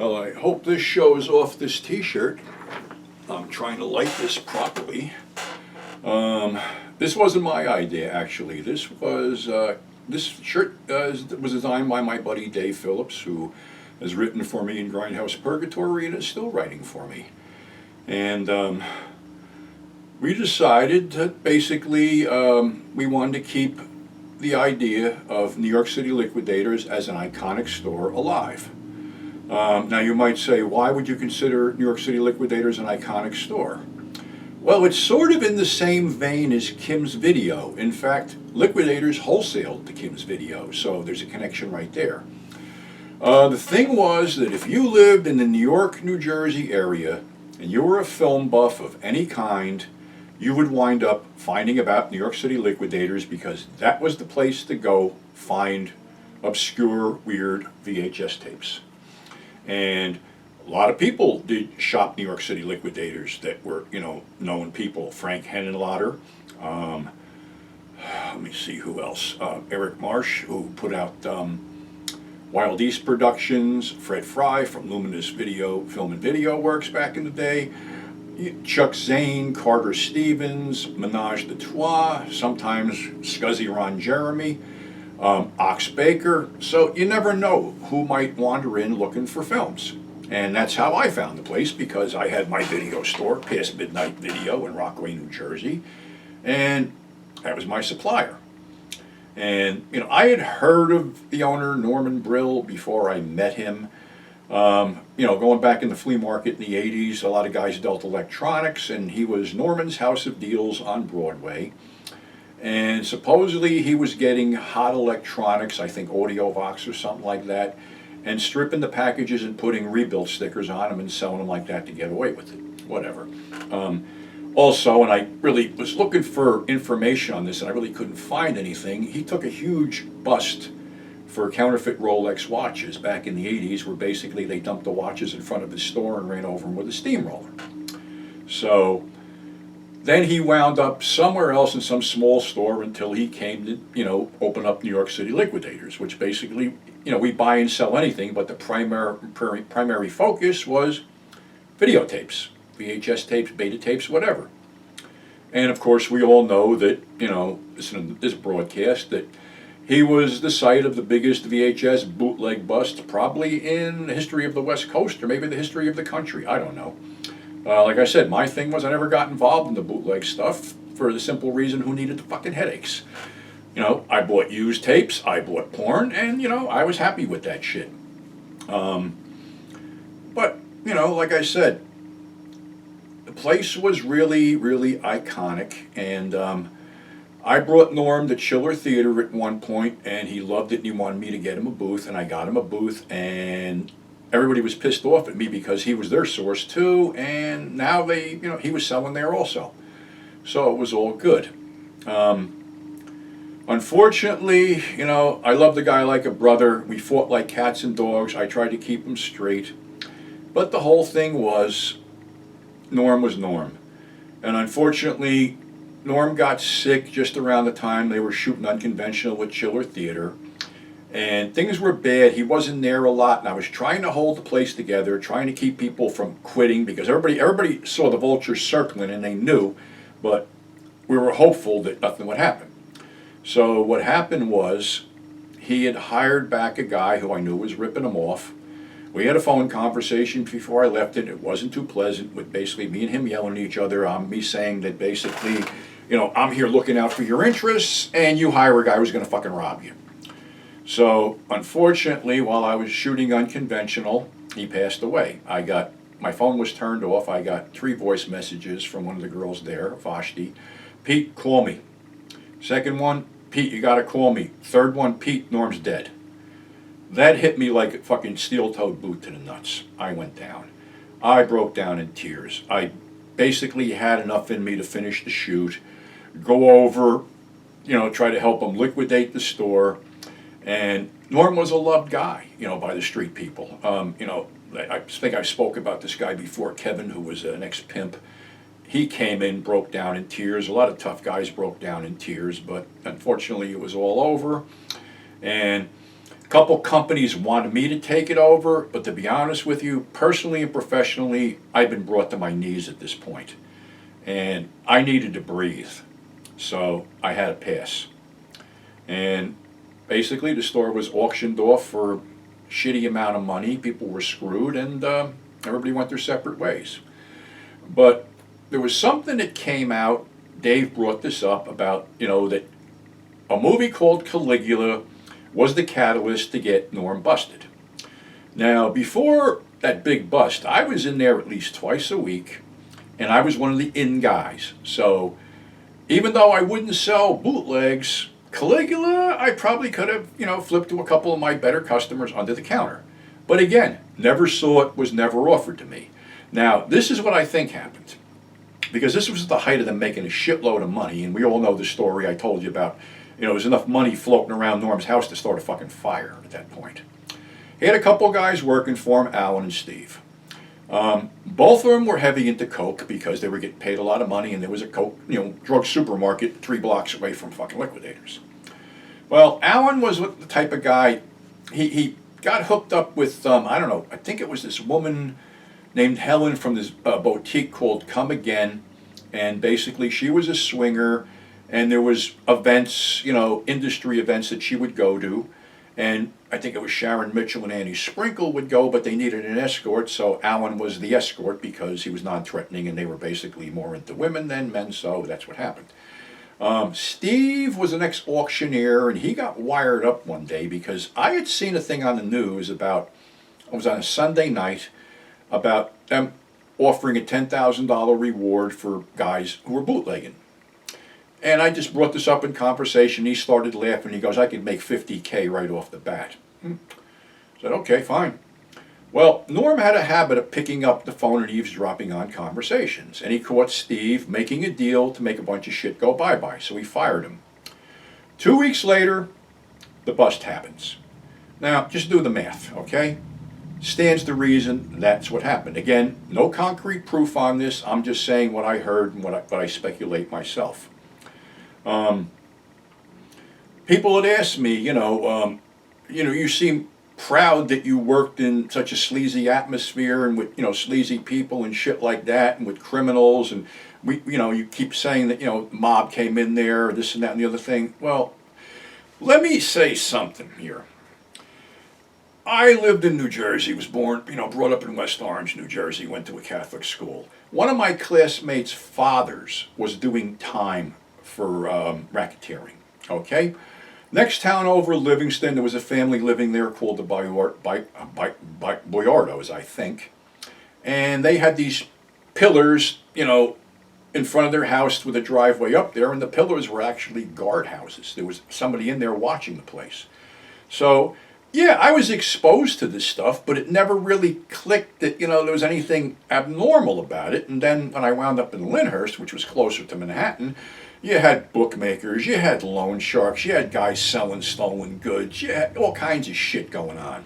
Well, I hope this shows off this t-shirt. I'm trying to light this properly. This wasn't my idea, actually. This shirt was designed by my buddy Dave Phillips, who has written for me in Grindhouse Purgatory and is still writing for me. And we decided that basically we wanted to keep the idea of New York City Liquidators as an iconic store alive. Now you might say, why would you consider New York City Liquidators an iconic store? Well, it's sort of in the same vein as Kim's Video. In fact, Liquidators wholesaled to Kim's Video, so there's a connection right there. The thing was that if you lived in the New York, New Jersey area, and you were a film buff of any kind, you would wind up finding about New York City Liquidators because that was the place to go find obscure, weird VHS tapes. And a lot of people did shop New York City Liquidators that were, known people. Frank Henenlotter, let me see who else. Eric Marsh, who put out Wild East Productions, Fred Fry from Luminous Film and Video Works back in the day, Chuck Zane, Carter Stevens, Menage de Trois, sometimes Scuzzy Ron Jeremy, Ox Baker. So you never know who might wander in looking for films. And that's how I found the place, because I had my video store, Past Midnight Video in Rockaway, New Jersey, and that was my supplier. And I had heard of the owner, Norman Brill, before I met him. Going back in the flea market in the 80s, a lot of guys dealt electronics, and he was Norman's House of Deals on Broadway. And supposedly he was getting hot electronics, I think Audiovox or something like that, and stripping the packages and putting rebuild stickers on them and selling them like that to get away with it. Whatever. Also, and I really was looking for information on this and I really couldn't find anything, he took a huge bust for counterfeit Rolex watches back in the 80s, where basically they dumped the watches in front of his store and ran over them with a steamroller. So then he wound up somewhere else in some small store until he came to, open up New York City Liquidators, which basically, we buy and sell anything, but the primary focus was videotapes, VHS tapes, beta tapes, whatever. And of course, we all know that, this broadcast, that he was the site of the biggest VHS bootleg bust probably in the history of the West Coast, or maybe the history of the country. I don't know. Like I said, my thing was I never got involved in the bootleg stuff for the simple reason, who needed the fucking headaches? I bought used tapes, I bought porn, and, I was happy with that shit. But, like I said, the place was really, really iconic, and I brought Norm to Chiller Theater at one point, and he loved it, and he wanted me to get him a booth, and I got him a booth, and everybody was pissed off at me because he was their source too, and now he was selling there also. So it was all good. Unfortunately, I love the guy like a brother. We fought like cats and dogs. I tried to keep him straight. But the whole thing was, Norm was Norm. And unfortunately, Norm got sick just around the time they were shooting Unconventional with Chiller Theater. And things were bad. He wasn't there a lot, and I was trying to hold the place together, trying to keep people from quitting, because everybody saw the vultures circling and they knew, but we were hopeful that nothing would happen. So what happened was, he had hired back a guy who I knew was ripping him off. We had a phone conversation before I left it. It wasn't too pleasant, with basically me and him yelling at each other, me saying that basically, I'm here looking out for your interests, and you hire a guy who's going to fucking rob you. So, unfortunately, while I was shooting Unconventional, he passed away. My phone was turned off. I got 3 voice messages from one of the girls there, Vashti. Pete, call me. Second one, Pete, you gotta call me. Third one, Pete, Norm's dead. That hit me like a fucking steel-toed boot to the nuts. I went down. I broke down in tears. I basically had enough in me to finish the shoot, go over, try to help him liquidate the store. And Norm was a loved guy, by the street people. I think I spoke about this guy before, Kevin, who was an ex-pimp. He came in, broke down in tears. A lot of tough guys broke down in tears, but unfortunately it was all over. And couple companies wanted me to take it over, but to be honest with you, personally and professionally, I've been brought to my knees at this point. And I needed to breathe. So I had to pass. And basically the store was auctioned off for a shitty amount of money. People were screwed, and everybody went their separate ways. But there was something that came out, Dave brought this up, about, that a movie called Caligula was the catalyst to get Norm busted. Now, before that big bust, I was in there at least twice a week, and I was one of the in guys. So even though I wouldn't sell bootlegs, Caligula, I probably could have, flipped to a couple of my better customers under the counter. But again, never saw it, was never offered to me. Now, this is what I think happened. Because this was the height of them making a shitload of money, and we all know the story I told you about. There was enough money floating around Norm's house to start a fucking fire at that point. He had a couple guys working for him, Alan and Steve. Both of them were heavy into coke because they were getting paid a lot of money, and there was a coke, drug supermarket 3 blocks away from fucking Liquidators. Well, Alan was the type of guy, he got hooked up with, I don't know, I think it was this woman named Helen from this boutique called Come Again, and basically she was a swinger, and there was events, industry events that she would go to, and I think it was Sharon Mitchell and Annie Sprinkle would go, but they needed an escort, so Alan was the escort because he was non-threatening, and they were basically more into women than men, so that's what happened. Steve was an ex-auctioneer, and he got wired up one day because I had seen a thing on the news about, it was on a Sunday night, about them offering a $10,000 reward for guys who were bootlegging. And I just brought this up in conversation. He started laughing. He goes, I could make $50K right off the bat. I said, okay, fine. Well, Norm had a habit of picking up the phone and eavesdropping on conversations. And he caught Steve making a deal to make a bunch of shit go bye-bye. So he fired him. 2 weeks later, the bust happens. Now, just do the math, okay? Stands to reason that's what happened. Again, no concrete proof on this. I'm just saying what I heard and what I speculate myself. People had asked me, you seem proud that you worked in such a sleazy atmosphere and with, sleazy people and shit like that, and with criminals, and you keep saying that, mob came in there, this and that and the other thing. Well, let me say something here. I lived in New Jersey, was born, brought up in West Orange, New Jersey, went to a Catholic school. One of my classmates' fathers was doing time for racketeering, okay? Next town over, Livingston, there was a family living there called the Boyardos, I think. And they had these pillars, in front of their house with a driveway up there, and the pillars were actually guardhouses. There was somebody in there watching the place. So, yeah, I was exposed to this stuff, but it never really clicked that, there was anything abnormal about it. And then when I wound up in Lyndhurst, which was closer to Manhattan, you had bookmakers, you had loan sharks, you had guys selling stolen goods, you had all kinds of shit going on.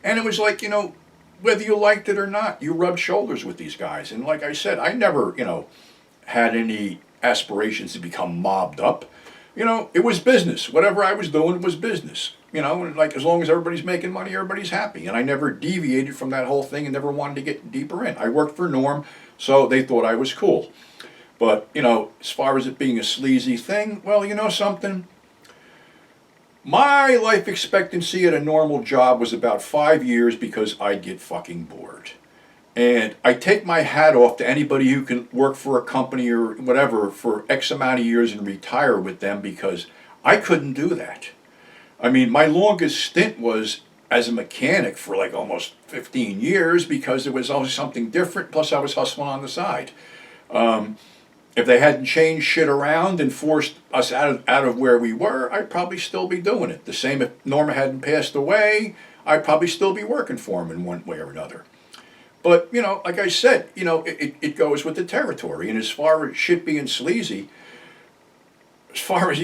And it was like, whether you liked it or not, you rubbed shoulders with these guys. And like I said, I never, had any aspirations to become mobbed up. It was business. Whatever I was doing was business. And like as long as everybody's making money, everybody's happy. And I never deviated from that whole thing and never wanted to get deeper in. I worked for Norm, so they thought I was cool. But, as far as it being a sleazy thing, well, something? My life expectancy at a normal job was about 5 years because I'd get fucking bored. And I take my hat off to anybody who can work for a company or whatever for X amount of years and retire with them, because I couldn't do that. I mean, my longest stint was as a mechanic for like almost 15 years because it was always something different, plus I was hustling on the side. If they hadn't changed shit around and forced us out of where we were, I'd probably still be doing it. The same if Norma hadn't passed away, I'd probably still be working for him in one way or another. But, like I said, it goes with the territory. And as far as shit being sleazy, as far as,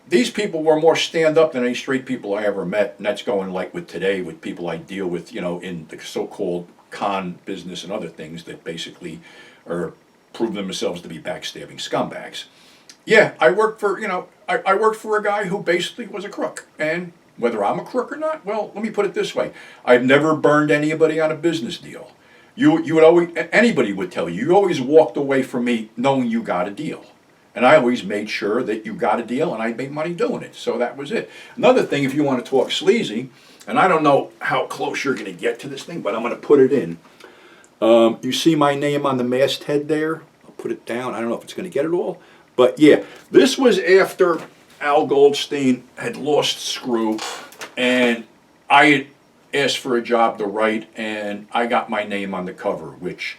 these people were more stand-up than any straight people I ever met. And that's going like with today with people I deal with, in the so-called con business and other things that basically are prove themselves to be backstabbing scumbags. Yeah, I worked for, I worked for a guy who basically was a crook. And whether I'm a crook or not? Well, let me put it this way. I've never burned anybody on a business deal. You would always, anybody would tell you, you always walked away from me knowing you got a deal. And I always made sure that you got a deal and I made money doing it. So that was it. Another thing, if you want to talk sleazy, and I don't know how close you're going to get to this thing, but I'm going to put it in. You see my name on the masthead there? I'll put it down. I don't know if it's going to get it all. But yeah, this was after Al Goldstein had lost Screw, and I had asked for a job to write, and I got my name on the cover, which,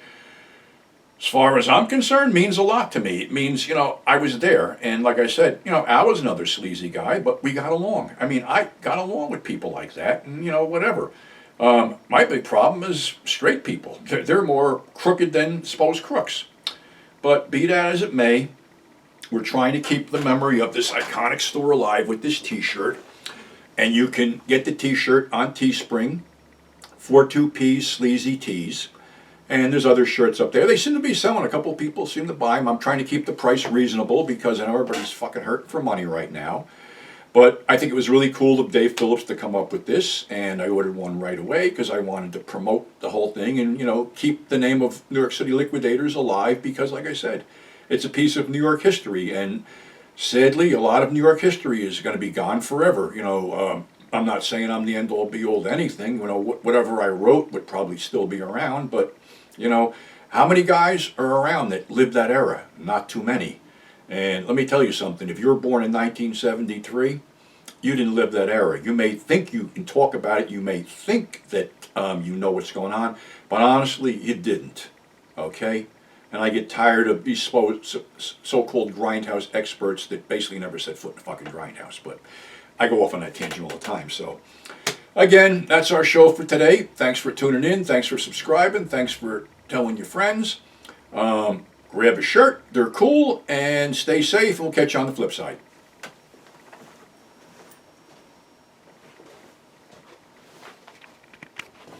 as far as I'm concerned, means a lot to me. It means, I was there. And like I said, Al was another sleazy guy, but we got along. I mean, I got along with people like that, and, whatever. My big problem is straight people. They're more crooked than supposed crooks. But be that as it may, we're trying to keep the memory of this iconic store alive with this t-shirt. And you can get the t-shirt on Teespring, 42P Sleazy Tees. And there's other shirts up there. They seem to be selling. A couple of people seem to buy them. I'm trying to keep the price reasonable because I know everybody's fucking hurting for money right now. But I think it was really cool of Dave Phillips to come up with this, and I ordered one right away because I wanted to promote the whole thing and, keep the name of New York City Liquidators alive because, like I said, it's a piece of New York history. And sadly, a lot of New York history is going to be gone forever. I'm not saying I'm the end-all be-all to anything. Whatever I wrote would probably still be around, but how many guys are around that lived that era? Not too many. And let me tell you something. If you were born in 1973, you didn't live that era. You may think you can talk about it. You may think that you know what's going on. But honestly, you didn't. Okay? And I get tired of these so-called grindhouse experts that basically never set foot in a fucking grindhouse. But I go off on that tangent all the time. So, again, that's our show for today. Thanks for tuning in. Thanks for subscribing. Thanks for telling your friends. Grab a shirt. They're cool. And stay safe. And we'll catch you on the flip side.